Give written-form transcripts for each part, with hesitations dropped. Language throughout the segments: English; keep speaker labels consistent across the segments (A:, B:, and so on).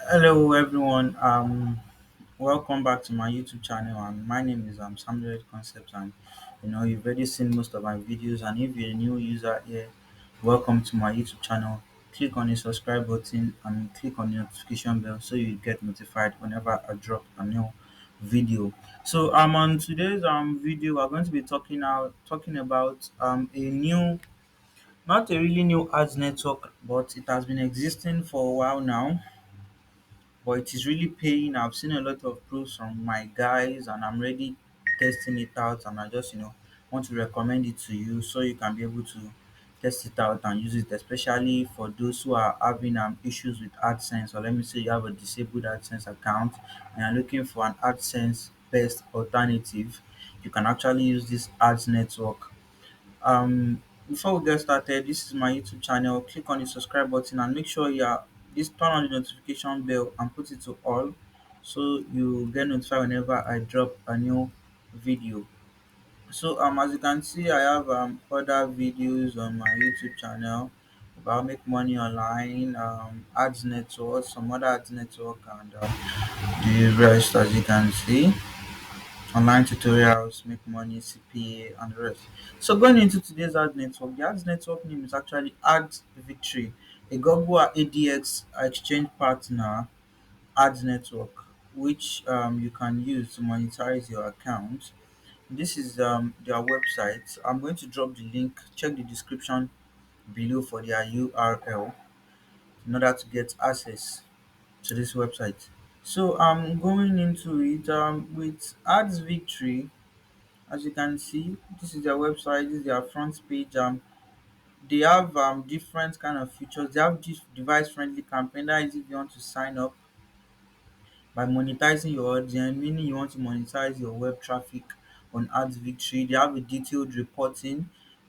A: Hello everyone. Welcome back to my YouTube channel, and my name is Sammyloaded Concepts, and you've already seen most of my videos. And if you're a new user here, welcome to my YouTube channel. Click on the subscribe button and click on the notification bell so you get notified whenever I drop a new video. So on today's video, we're going to be talking about a new, not a really new ads network, but it has been existing for a while now, but it is really paying. I've seen a lot of proofs from my guys, and I'm ready testing it out. And I just want to recommend it to you so you can be able to test it out and use it, especially for those who are having issues with AdSense, or let me say you have a disabled AdSense account and you're looking for an AdSense based alternative. You can actually use this ads network. Before we get started, this is my YouTube channel. Click on the subscribe button and make sure just turn on the notification bell and put it to all so you get notified whenever I drop a new video. So as you can see, I have other videos on my YouTube channel about make money online, ads network, some other ads network, and the rest. As you can see, online tutorials, make money, CPA, and the rest. So going into today's ad network, the ads network name is actually AdsVictory, a Google ADX exchange partner ads network, which you can use to monetize your account. This is their website. I'm going to drop the link. Check the description below for their URL in order to get access to this website. So I'm going into it with Ads Victory. As you can see, this is their website. This is their front page. They have different kind of features. They have this device friendly campaign. That is if you want to sign up by monetizing your audience, meaning you want to monetize your web traffic on Ads Victory. They have a detailed reporting. You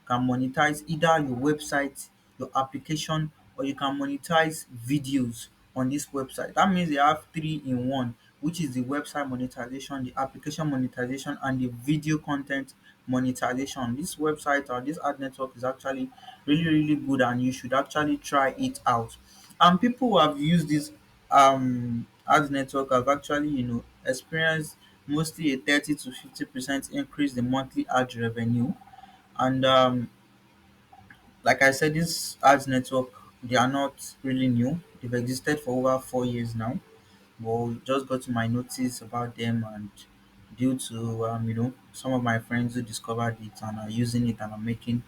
A: can monetize either your website, your application, or you can monetize videos on this website. That means they have three in one, which is the website monetization, the application monetization, and the video content monetization. This website or this ad network is actually really good, and you should actually try it out. And people who have used this ads network have actually experienced mostly a 30 to 50% increase in monthly ad revenue. And like I said, this ads network, they are not really new. They've existed for over 4 years now, but we just got to my notice about them, and due to some of my friends who discovered it and are using it and are making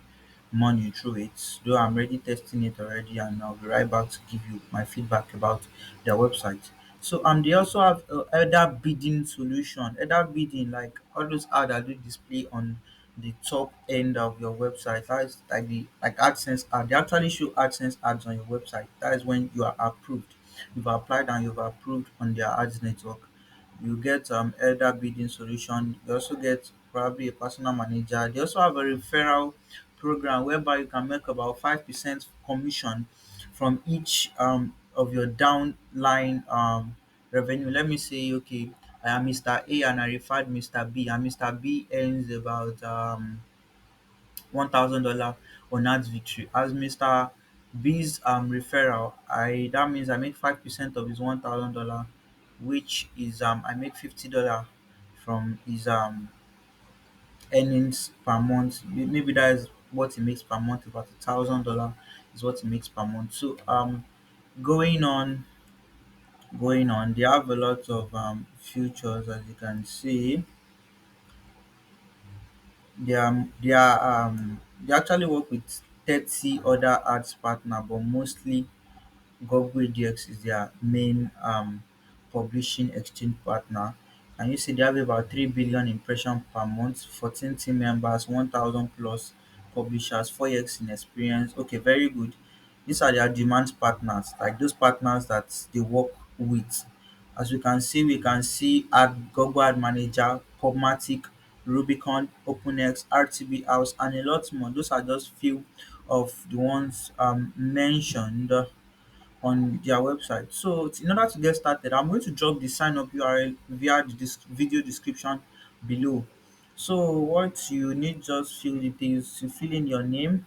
A: money through it. Though I'm already testing it already, and I'll be right back to give you my feedback about their website. So they also have other bidding solution. Other bidding, like all those ads that do display on the top end of your website. That is like the like AdSense ad. They actually show AdSense ads on your website. That is when you are approved. You've applied and you've approved on their ads network. You get elder bidding solution. You also get probably a personal manager. They also have a referral program whereby you can make about 5% commission from each of your downline revenue. Let me say, okay, I am Mr. A and I referred Mr. B, and Mr. B earns about $1,000 on ads victory. As Mr. B's referral, I that means I make 5% of his $1,000, which is I make $50 from his earnings per month. Maybe that is what he makes per month. About $1,000 is what he makes per month. So going on, they have a lot of features. As you can see, they actually work with 30 other ads partner, but mostly Google ADX is their main publishing exchange partner. And you see they have about 3 billion impressions per month, 14 team members, 1,000 plus publishers, 4x in experience. Okay, very good. These are their demand partners, like those partners that they work with. As we can see Ad Google Ad Manager, Pubmatic, Rubicon, OpenX, RTB House, and a lot more. Those are just few of the ones mentioned on their website. So in order to get started, I'm going to drop the sign up URL via the video description below. So what you need, just fill details. You fill in your name,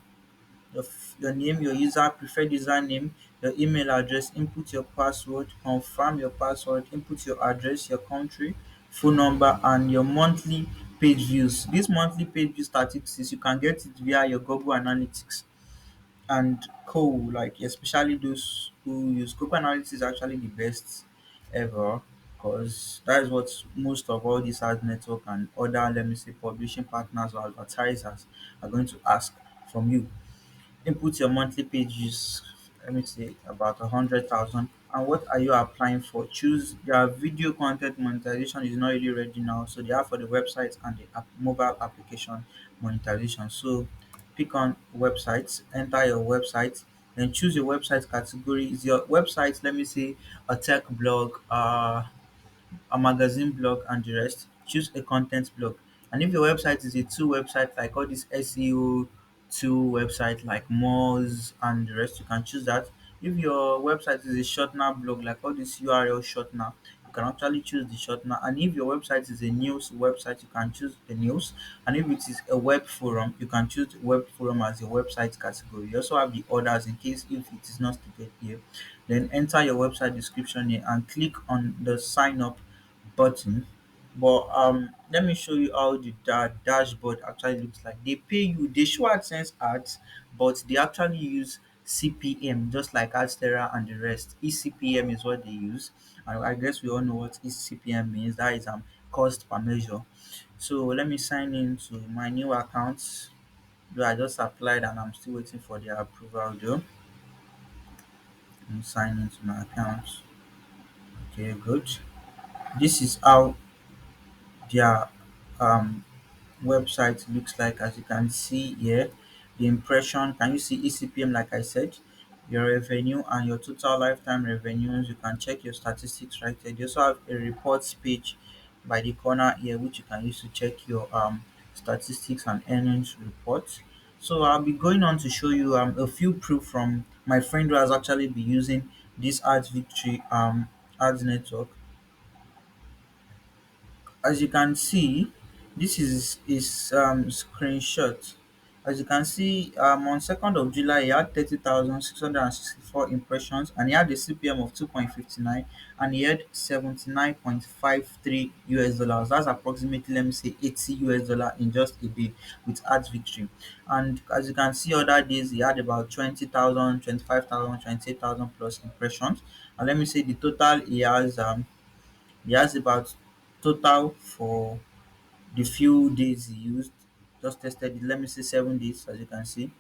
A: your name, your user preferred username, your email address, input your password, confirm your password, input your address, your country, phone number, and your monthly page views. This monthly page view statistics, you can get it via your Google Analytics and co, like especially those who use Google Analytics is actually the best ever, because that is what most of all these ad network and other, let me say, publishing partners or advertisers are going to ask from you. Input your monthly pages, let me say about 100,000. And what are you applying for? Choose their video content monetization is not really ready now. So they are for the website and the mobile application monetization. So pick on websites, enter your website, then choose your website category. Is your website, let me say, a tech blog, a magazine blog, and the rest? Choose a content blog. And if your website is a two website, like all these SEO two website like Moz and the rest, you can choose that. If your website is a shortener blog, like all this URL shortener, you can actually choose the shortener. And if your website is a news website, you can choose the news. And if it is a web forum, you can choose the web forum as your website category. You also have the others in case if it is not stated here. Then enter your website description here and click on the sign up button. But let me show you how the dashboard actually looks like. They pay you, they show AdSense ads, but they actually use CPM, just like AdSterra and the rest. eCPM is what they use. And I guess we all know what eCPM means. That is cost per measure. So let me sign in to my new account. Though I just applied and I'm still waiting for their approval though. I'm signing into my account. Okay, good. This is how their um website looks like. As you can see here, the impression, can you see ECPM? Like I said, your revenue and your total lifetime revenues, you can check your statistics right there. They also have a reports page by the corner here, which you can use to check your statistics and earnings reports. So I'll be going on to show you a few proof from my friend who has actually been using this AdsVictory ads network. As you can see, this is his screenshot. As you can see, on 2nd of July, he had 30,664 impressions and he had a CPM of 2.59 and he had 79.53 US dollars. That's approximately, let me say, 80 US dollar in just a day with Ads Victory. And as you can see, other days he had about 20,000, 25,000, 28,000 plus impressions. And let me say the total he has about total for the few days he used, just tested it, let me say 7 days. As you can see,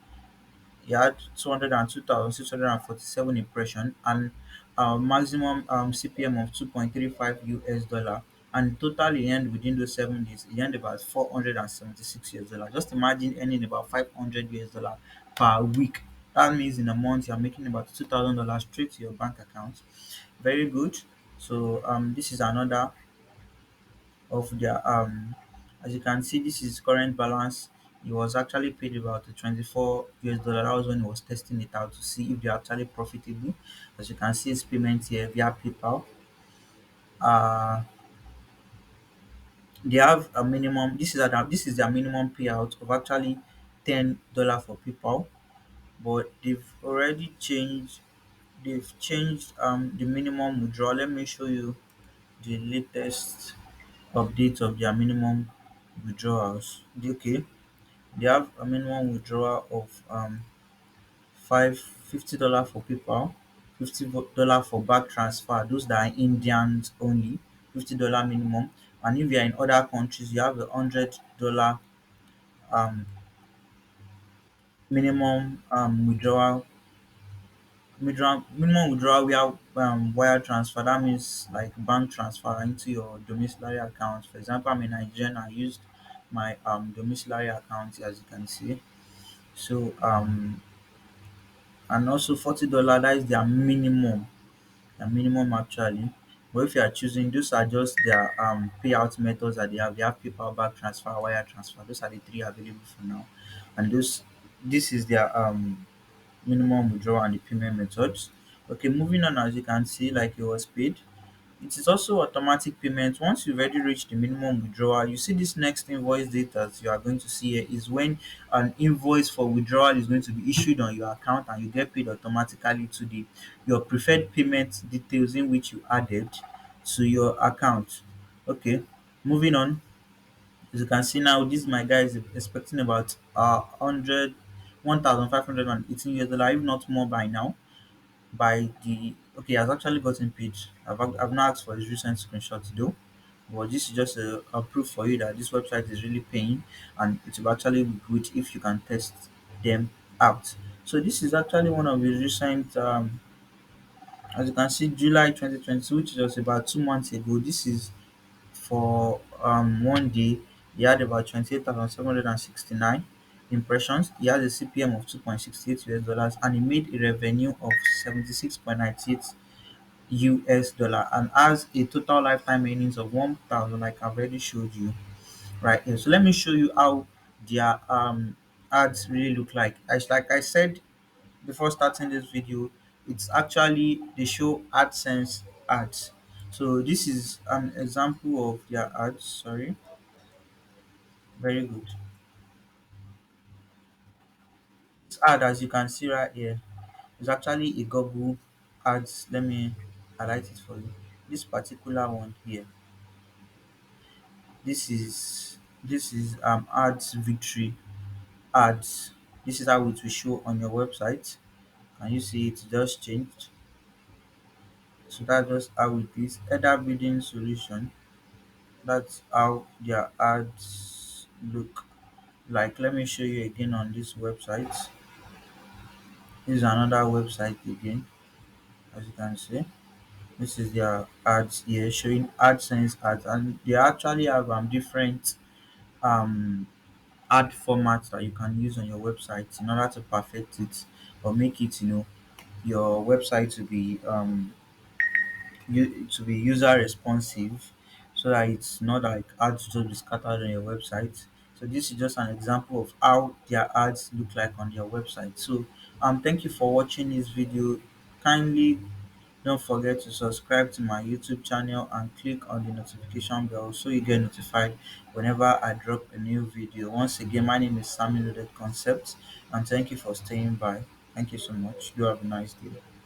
A: he had 202,647 impression and maximum CPM of 2.35 US dollar. And total he earned within those 7 days, he earned about 476 US dollar. Just imagine earning about 500 US dollar per week. That means in a month you're making about $2,000 straight to your bank account. Very good. So this is another of their as you can see, this is current balance. He was actually paid about 24 US dollar. That was when he was testing it out to see if they're actually profitable. As you can see, his payment here via PayPal. uh they have a minimum, this is their minimum payout of actually $10 for PayPal, but they've changed the minimum withdrawal. Let me show you the latest update of their minimum withdrawals. Okay, they have a minimum withdrawal of $50 for PayPal, $50 for back transfer. Those that are Indians only, $50 minimum. And if you are in other countries, you have $100 um minimum minimum withdrawal via wire transfer. That means like bank transfer into your domiciliary account. For example, I'm a Nigerian. I used my domiciliary account, as you can see. So and also $40, that is their minimum actually. But if you are choosing, those are just their payout methods that they have. They have PayPal, back transfer, wire transfer. Those are the three available for now. And this is their minimum withdrawal and the payment methods. Okay, moving on, as you can see, like it was paid. It is also automatic payment. Once you've already reached the minimum withdrawal, you see this next invoice date that you are going to see here is when an invoice for withdrawal is going to be issued on your account, and you get paid automatically to the your preferred payment details in which you added to your account. Okay, moving on. As you can see now, this my guy is expecting about 1,518 US dollar, if not more by now. By the okay, has actually gotten paid. I've not asked for his recent screenshot though, but this is just a proof for you that this website is really paying, and it will actually be good if you can test them out. So this is actually one of his recent, as you can see, July 2022, which was about 2 months ago. This is for one day. He had about 28,769 impressions. He has a CPM of 2.68 US dollars, and he made a revenue of 76.98 US dollar, and has a total lifetime earnings of 1,000, like I've already showed you right here. So let me show you how their ads really look like. As like I said before starting this video, it's actually they show AdSense ads. So this is an example of their ads. Sorry, very good. This ad, as you can see right here, is actually a Google ads. Let me highlight it for you. This particular one here, this is AdsVictory ads. This is how it will show on your website. Can you see it just changed? So that's just how it is. Header bidding solution. That's how their ads look like. Let me show you again on this website. This is another website again, as you can see. This is their ads here showing AdSense ads, and they actually have different um ad formats that you can use on your website in order to perfect it or make it, your website to be user responsive, so that it's not like ads just be scattered on your website. So this is just an example of how their ads look like on your website. So thank you for watching this video. Kindly don't forget to subscribe to my YouTube channel and click on the notification bell so you get notified whenever I drop a new video. Once again, my name is Sammyloaded Concepts, and thank you for staying by. Thank you so much. Do have a nice day.